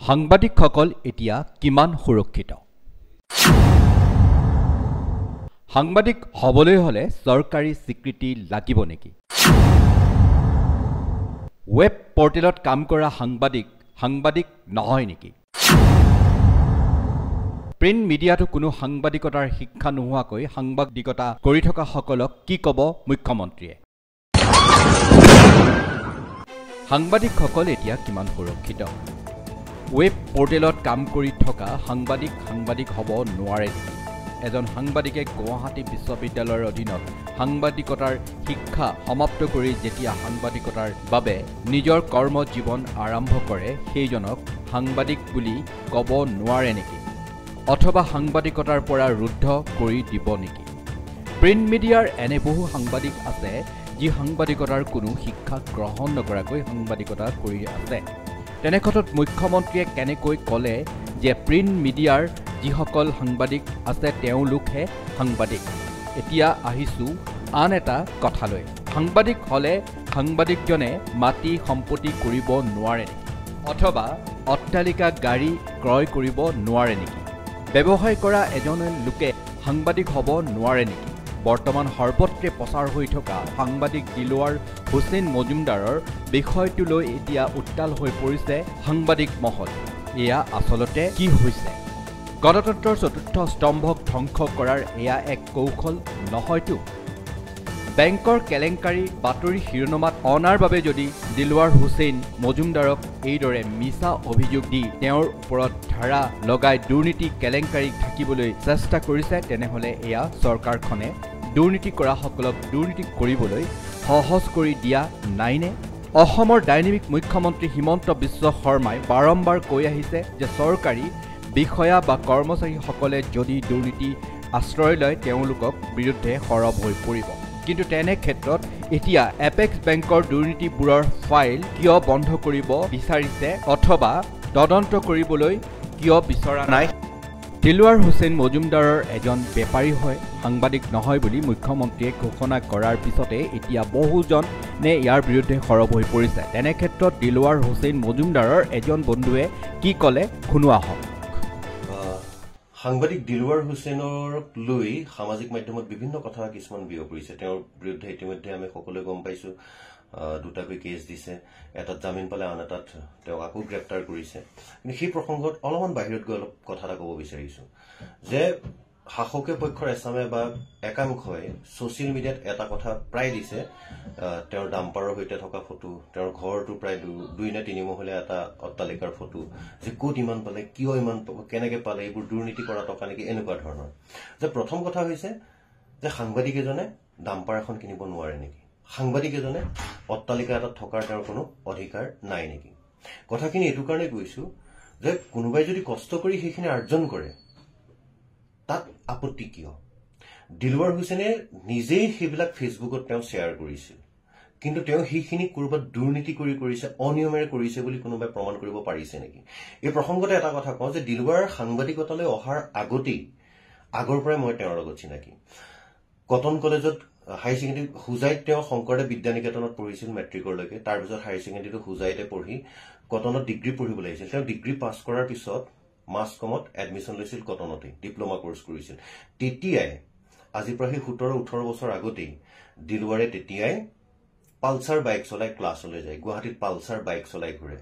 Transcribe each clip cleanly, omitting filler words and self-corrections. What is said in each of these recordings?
সাংবাদিকসকল এতিয়া কিমান সুৰক্ষিত? সাংবাদিক হ'বলৈ হলে চৰকাৰী স্বীকৃতি লাগিব নেকি? ৱেব পৰ্টেলত কাম কৰা সাংবাদিক নহয় নেকি? প্ৰিণ্ট মিডিয়াটো কোনো সাংবাদিকতাৰ শিক্ষা নোহোৱাকৈ সাংবাদিকতা কৰি থকা সকলক কি ক'ব মুখ্যমন্ত্ৰীয়ে? সাংবাদিকসকল এতিয়া কিমান সুৰক্ষিত? ৱেব পৰ্টেলত কাম কৰি থকা সাংবাদিক হ'ব নোৱাৰে নেকি? এজন সাংবাদিকে গুৱাহাটী বিশ্ববিদ্যালয়ৰ অধীনত সাংবাদিকতাৰ শিক্ষা সমাপ্ত কৰি যেতিয়া সাংবাদিকতাৰ বাবে নিজৰ কৰ্মজীৱন আৰম্ভ কৰে সেইজনক সাংবাদিক বুলি ক'ব নোৱাৰে নেকি? অথবা সাংবাদিকতাৰ পৰা ৰুদ্ধ কৰি দিব নেকি? প্ৰিণ্ট মিডিয়াৰ এনে বহু সাংবাদিক আছে যি সাংবাদিকতাৰ কোনো শিক্ষা গ্ৰহণ নকৰাকৈ সাংবাদিকতা কৰি আছে। তেনেক্ষেত্ৰত মুখ্যমন্ত্ৰীয়ে কেনেকৈ ক'লে যে প্ৰিণ্ট মিডিয়াৰ যিসকল সাংবাদিক আছে তেওঁলোকহে সাংবাদিক? এতিয়া আহিছোঁ আন এটা কথালৈ। সাংবাদিক হ'লে সাংবাদিকজনে মাটি সম্পত্তি কৰিব নোৱাৰে নেকি? অথবা অট্টালিকা গাড়ী ক্ৰয় কৰিব নোৱাৰে নেকি? ব্যৱসায় কৰা এজন লোকে সাংবাদিক হ'ব নোৱাৰে নেকি? বৰ্তমান সৰ্বত্ৰে প্ৰচাৰ হৈ থকা সাংবাদিক দিলৱাৰ হুছেইন মজুমদাৰৰ বিষয়টোলৈ এতিয়া উত্তাল হৈ পৰিছে সাংবাদিক মহল। এয়া আচলতে কি হৈছে? গণতন্ত্ৰৰ চতুৰ্থ স্তম্ভক ধ্বংস কৰাৰ এয়া এক কৌশল নহয়তো? বেংকৰ কেলেংকাৰী বাতৰি শিৰোনামাত অনাৰ বাবে যদি দিলৱাৰ হুছেইন মজুমদাৰক এইদৰে মিছা অভিযোগ দি তেওঁৰ ওপৰত ধাৰা লগাই দুৰ্নীতি কেলেংকাৰীক ঢাকিবলৈ চেষ্টা কৰিছে, তেনেহ'লে এয়া চৰকাৰখনে দুৰ্নীতি কৰাসকলক দুৰ্নীতি কৰিবলৈ সহজ কৰি দিয়া নাইনে? অসমৰ ডাইনেমিক মুখ্যমন্ত্ৰী হিমন্ত বিশ্ব শৰ্মাই বাৰম্বাৰ কৈ আহিছে যে চৰকাৰী বিষয়া বা কৰ্মচাৰীসকলে যদি দুৰ্নীতি আশ্ৰয় লয় তেওঁলোকৰ বিৰুদ্ধে সৰব হৈ পৰিব। কিন্তু তেনে ক্ষেত্ৰত এতিয়া এপেক্স বেংকৰ দুৰ্নীতিবোৰৰ ফাইল কিয় বন্ধ কৰিব বিচাৰিছে অথবা তদন্ত কৰিবলৈ কিয় বিচৰা নাই? দিলৱাৰ হুছেইন মজুমদাৰৰ এজন বেপাৰী হয়, সাংবাদিক নহয় বুলি মুখ্যমন্ত্ৰীয়ে ঘোষণা কৰাৰ পিছতে এতিয়া বহুজনে ইয়াৰ বিৰুদ্ধে সৰব হৈ পৰিছে। তেনে ক্ষেত্ৰত দিলৱাৰ হুছেইন মজুমদাৰৰ এজন বন্ধুৱে কি ক'লে শুনোৱা হওক। সাংবাদিক দিলৱাৰ হুছেইনক লৈ সামাজিক মাধ্যমত বিভিন্ন কথা কিছুমান বিয়পিছে। তেওঁৰ বিৰুদ্ধে ইতিমধ্যে আমি সকলোৱে গম পাইছো দুটাকৈ কেছ দিছে, এটাত জামিন পালে আন এটাত তেওঁক আকৌ গ্ৰেপ্তাৰ কৰিছে। কিন্তু সেই প্ৰসংগত অলপমান বাহিৰত গৈ অলপ কথা এটা ক'ব বিচাৰিছো যে শাসকীয় পক্ষৰ এচামে বা একাংশই ছচিয়েল মিডিয়াত এটা কথা প্ৰায় দিছে, তেওঁৰ ডাম্পাৰৰ সৈতে থকা ফটো, তেওঁৰ ঘৰটো প্ৰায় 2 নে 3 মহলীয়া এটা অট্টালিকাৰ ফটো, যে ক'ত ইমান পালে, কিয় ইমান কেনেকে পালে, এইবোৰ দুৰ্নীতি কৰা টকা নেকি, এনেকুৱা ধৰণৰ। যে প্ৰথম কথা হৈছে যে সাংবাদিক এজনে ডাম্পাৰ এখন কিনিব নোৱাৰে নেকি? সাংবাদিক এজনে অট্টালিকা এটাত থকাৰ তেওঁৰ কোনো অধিকাৰ নাই নেকি? কথাখিনি এইটো কাৰণে কৈছো যে কোনোবাই যদি কষ্ট কৰি সেইখিনি অৰ্জন কৰে তাত আপত্তি কিয়? দিলৱাৰ হুছেইনে নিজেই সেইবিলাক ফেচবুকত তেওঁ শ্বেয়াৰ কৰিছিল, কিন্তু তেওঁ সেইখিনি ক'ৰবাত দুৰ্নীতি কৰি কৰিছে, অনিয়মেৰে কৰিছে বুলি কোনোবাই প্ৰমাণ কৰিব পাৰিছে নেকি? এই প্ৰসংগতে এটা কথা কওঁ যে দিলৱাৰ সাংবাদিকতালৈ অহাৰ আগৰ পৰাই মই তেওঁৰ লগত চিনাকি। কটন কলেজত হাই ছেকেণ্ডেৰী হুজাইত তেওঁ শংকৰদেৱ বিদ্যা নিকেতনত পঢ়িছিল মেট্ৰিকলৈকে। তাৰপিছত হাই ছেকেণ্ডেৰীটো হুজাইতে পঢ়ি কটনত ডিগ্ৰী পঢ়িবলৈ আহিছিল। তেওঁ ডিগ্ৰী পাছ কৰাৰ পিছত মাছ কমত এডমিশ্যন লৈছিল, কটনতে ডিপ্ল'মা কোৰ্চ কৰিছিল। তেতিয়াই আজিৰ পৰা সেই 17-18 বছৰ আগতেই দিলৱাৰে তেতিয়াই পালচাৰ বাইক চলাই ক্লাছলৈ যায়। গুৱাহাটীত পালচাৰ বাইক চলাই ঘূৰে।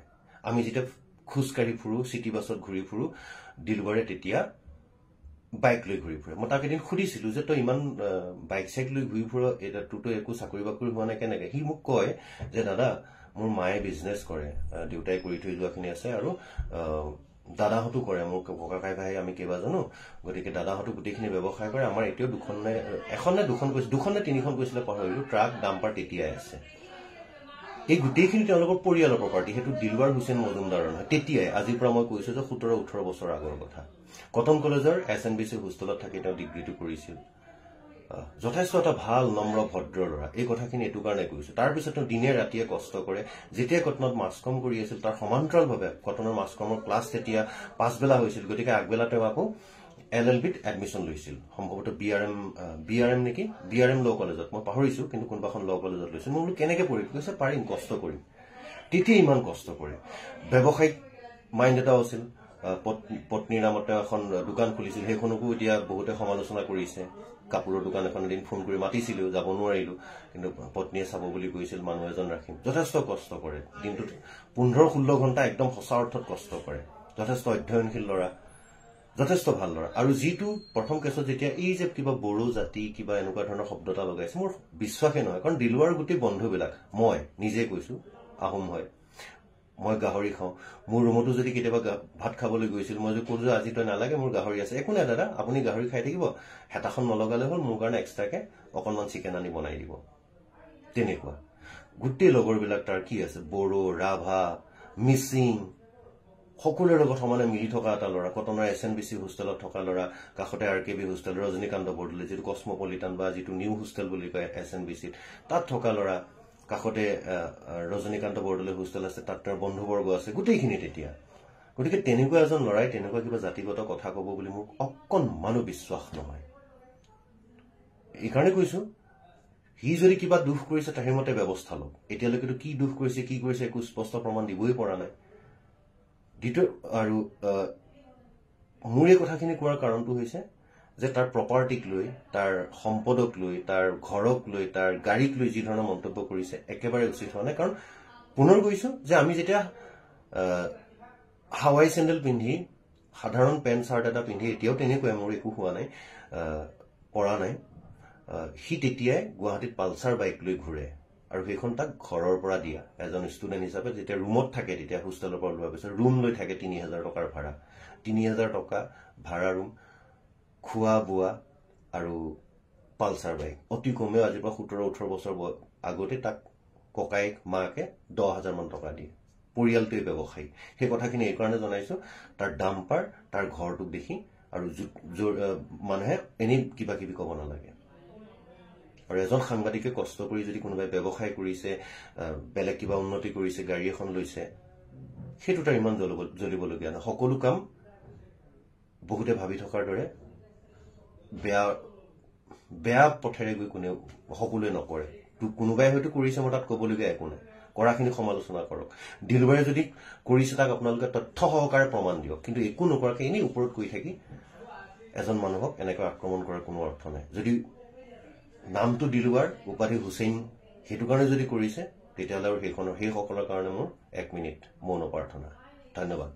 আমি যেতিয়া খোজকাঢ়ি ফুৰো, চিটি বাছত ঘূৰি ফুৰো, দিলৱাৰে তেতিয়া বাইক লৈ ঘূৰি ফুৰে। মই তাক এদিন সুধিছিলো যে তই ইমান বাইক চাইক লৈ ঘূৰি ফুৰ, তোৰতো একো চাকৰি বাকৰি হোৱা নাই কেনেকে? সি মোক কয় যে দাদা মোৰ মায়ে বিজনেছ কৰে, দেউতাই কৰি থৈ যোৱাখিনি আছে, আৰু দাদাহঁতো কৰে, মোৰ ককাই ভাই আমি কেইবাজনো, গতিকে দাদাহঁতো গোটেইখিনি ব্যৱসায় কৰে। আমাৰ এতিয়াও এখন নে দুখন নে 3খন কৈছিলে পাহৰিলো, ট্ৰাক ডাম্পাৰ তেতিয়াই আছে। এই গোটেইখিনি তেওঁলোকৰ পৰিয়ালৰ প্ৰপাৰ্টি, সেইটো দিলৱাৰ হুছেইন মজুমদাৰৰ নহয়। তেতিয়াই, আজিৰ পৰা মই কৈছো যে 17-18 বছৰ আগৰ কথা। কটন কলেজৰ SNBC হোষ্টেলত থাকি তেওঁ ডিগ্ৰীটো কৰিছিল। যথেষ্ট এটা ভাল নম্ৰ ভদ্ৰ ল'ৰা। এই কথাখিনি এইটো কাৰণে কৈছো। তাৰপিছত তেওঁ দিনে ৰাতিয়ে কষ্ট কৰে। যেতিয়া কটনত মাছকম কৰি আছিল তাৰ সমান্তৰালভাৱে কটনৰ মাছকমৰ ক্লাছ তেতিয়া পাছবেলা হৈছিল, গতিকে আগবেলা তেওঁ আকৌ LLBত এডমিশ্যন লৈছিল, সম্ভৱতঃ BRM নেকি, BRM ল' কলেজত, মই পাহৰিছো, কিন্তু কোনোবাখন ল' কলেজত লৈছিল। মই বোলো কেনেকে পঢ়িম? কৈছে পাৰিম, কষ্ট কৰিম। তেতিয়া ইমান কষ্ট কৰে। ব্যৱসায়িক মাইণ্ড এটাও আছিল পত্নীৰ নামত তেওঁ এখন দোকান খুলিছিল সেইখনকো এতিয়া বহুতে সমালোচনা কৰিছে কাপোৰৰ দোকান এখন এদিন ফোন কৰি মাতিছিলো যাব নোৱাৰিলো কিন্তু পত্নীয়ে চাব বুলি কৈছিল মানুহ এজন ৰাখিম যথেষ্ট কষ্ট কৰে দিনটোত 15-16 ঘণ্টা একদম সঁচা অৰ্থত কষ্ট কৰে যথেষ্ট অধ্যয়নশীল ল'ৰা যথেষ্ট ভাল ল'ৰা আৰু যিটো প্ৰথম কেছত যেতিয়া এই যে কিবা বড়ো জাতি কিবা এনেকুৱা ধৰণৰ শব্দ এটা লগাইছে মোৰ বিশ্বাসে নহয় কাৰণ দিলৱাৰ গোটেই বন্ধুবিলাক মই নিজে কৈছো আহোম হয় মই গাহৰি খাওঁ মোৰ ৰুমতো যদি কেতিয়াবা ভাত খাবলৈ গৈছিল মই যে ক'লো আজি তই নালাগে মোৰ গাহৰি আছে একো নাই দাদা আপুনি গাহৰি খাই থাকিব হেতাখন নলগালে হ'ল মোৰ কাৰণে এক্সট্ৰাকে অকণমান চিকেন আনি বনাই দিব তেনেকুৱা গোটেই লগৰবিলাক তাৰ কি আছে বড়ো ৰাভা মিচিং সকলোৰে লগত সমানে মিলি থকা এটা ল'ৰা কটনৰ SNBC হোষ্টেলত থকা ল'ৰা কাষতে RKB হোষ্টেল ৰজনীকান্ত বৰদলৈ যিটো কসমপলিটান বা যিটো নিউ হোষ্টেল বুলি কয় SNBC তাত থকা ল'ৰা কাষতে ৰজনীকান্ত বৰদলৈ হোষ্টেল আছে তাত তেওঁৰ বন্ধুবৰ্গ আছে গোটেইখিনি তেতিয়া গতিকে তেনেকুৱা এজন ল'ৰাই তেনেকুৱা কিবা জাতিগত কথা ক'ব বুলি মোৰ অকণমানো বিশ্বাস নহয় এইকাৰণে কৈছো সি যদি কিবা দুখ কৰিছে তাৰ মতে ব্যৱস্থা লওক এতিয়ালৈকেতো কি দুখ কৰিছে একো স্পষ্ট প্ৰমাণ দিবই পৰা নাই দ্বিতীয় আৰু মোৰ এই কথাখিনি কোৱাৰ কাৰণটো হৈছে যে তাৰ প্ৰপাৰ্টিক লৈ তাৰ সম্পদক লৈ তাৰ ঘৰক লৈ তাৰ গাড়ীক লৈ যি ধৰণৰ মন্তব্য কৰিছে একেবাৰে উচিত হোৱা নাই কাৰণ পুনৰ কৈছো যে আমি যেতিয়া হাৱাই চেণ্ডেল পিন্ধি সাধাৰণ পেণ্ট চাৰ্ট এটা পিন্ধি এতিয়াও তেনেকুৱাই মোৰ একো হোৱা নাই পৰা নাই সি তেতিয়াই গুৱাহাটীত পালচাৰ বাইক লৈ ঘূৰে আৰু সেইখন তাক ঘৰৰ পৰা দিয়া এজন ষ্টুডেণ্ট হিচাপে যেতিয়া ৰুমত থাকে তেতিয়া হোষ্টেলৰ পৰা লোৱাৰ পিছত ৰুম লৈ থাকে 3000 টকাৰ ভাড়া 3000 টকা ভাড়া ৰুম খোৱা বোৱা আৰু পালচাৰ বাইক অতি কমেও আজিৰ পৰা 17-18 বছৰ আগতে তাক ককাইক মাকে 10,000 মান টকা দিয়ে পৰিয়ালটোৱে ব্যৱসায়ী সেই কথাখিনি এই কাৰণে জনাইছো তাৰ ডাম্পাৰ তাৰ ঘৰটোক দেখি আৰু মানুহে এনেই কিবা কিবি ক'ব নালাগে আৰু এজন সাংবাদিকে কষ্ট কৰি যদি কোনোবাই ব্যৱসায় কৰিছে বেলেগ কিবা উন্নতি কৰিছে গাড়ী এখন লৈছে সেইটো তাৰ ইমান জ্বলিবলগীয়া নহয় সকলো কাম বহুতে ভাবি থকাৰ দৰে বেয়া পথেৰে গৈ কোনেও সকলোৱে নকৰে কোনোবাই হয়তো কৰিছে মই তাত ক'বলগীয়া একো নাই কৰাখিনি সমালোচনা কৰক দিলবাৰে যদি কৰিছে তাক আপোনালোকে তথ্য সহকাৰে প্ৰমাণ দিয়ক কিন্তু একো নকৰাকৈ এনেই ওপৰত কৈ থাকি এজন মানুহক এনেকৈ আক্ৰমণ কৰাৰ কোনো অৰ্থ নাই যদি নামটো দিলৱাৰ উপাধি হুছেইন সেইটো কাৰণে যদি কৰিছে তেতিয়াহ'লে আৰু সেইসকলৰ কাৰণে মোৰ 1 মিনিট মৌন প্ৰাৰ্থনা ধন্যবাদ